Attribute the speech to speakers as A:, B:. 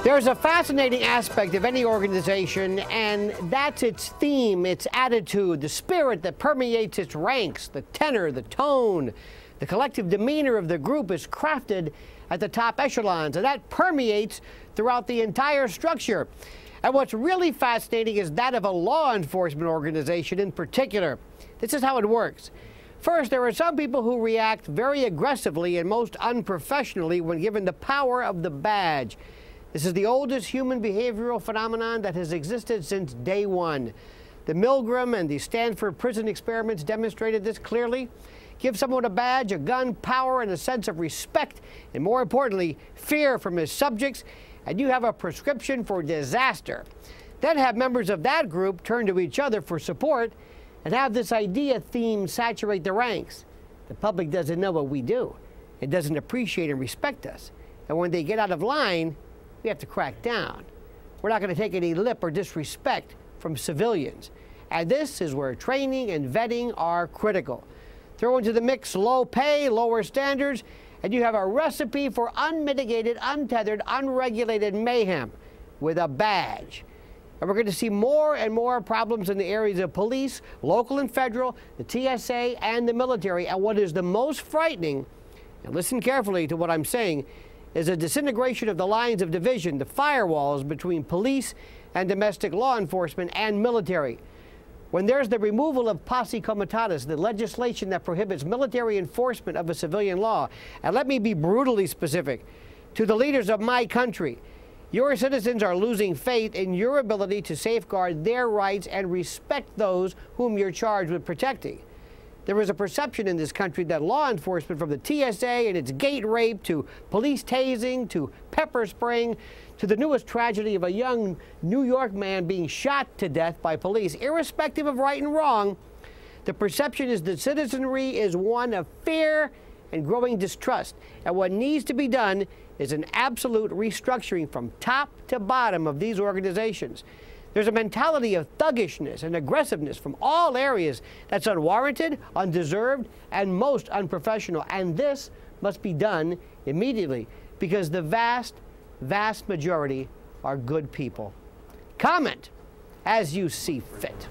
A: There's a fascinating aspect of any organization, and that's its theme, its attitude, the spirit that permeates its ranks, the tenor, the tone. The collective demeanor of the group is crafted at the top echelons, and that permeates throughout the entire structure. And what's really fascinating is that of a law enforcement organization in particular. This is how it works. First, there are some people who react very aggressively and most unprofessionally when given the power of the badge. This is the oldest human behavioral phenomenon that has existed since day one. The Milgram and the Stanford prison experiments demonstrated this clearly. Give someone a badge, a gun, power, and a sense of respect, and more importantly, fear from his subjects, and you have a prescription for disaster. Then have members of that group turn to each other for support and have this idea theme saturate the ranks. The public doesn't know what we do. It doesn't appreciate and respect us. And when they get out of line, we have to crack down. We're not going to take any lip or disrespect from civilians. And this is where training and vetting are critical. Throw into the mix low pay, lower standards, and you have a recipe for unmitigated, untethered, unregulated mayhem with a badge. And we're going to see more and more problems in the areas of police, local and federal, the TSA, and the military. And what is the most frightening, and listen carefully to what I'm saying, is a disintegration of the lines of division, the firewalls between police and domestic law enforcement and military. When there's the removal of posse comitatus, the legislation that prohibits military enforcement of a civilian law, and let me be brutally specific, to the leaders of my country, your citizens are losing faith in your ability to safeguard their rights and respect those whom you're charged with protecting. There is a perception in this country that law enforcement, from the TSA and its gate rape to police tasing to pepper spraying to the newest tragedy of a young New York man being shot to death by police, irrespective of right and wrong, the perception is that citizenry is one of fear and growing distrust. And what needs to be done is an absolute restructuring from top to bottom of these organizations. There's a mentality of thuggishness and aggressiveness from all areas that's unwarranted, undeserved, and most unprofessional. And this must be done immediately because the vast, vast majority are good people. Comment as you see fit.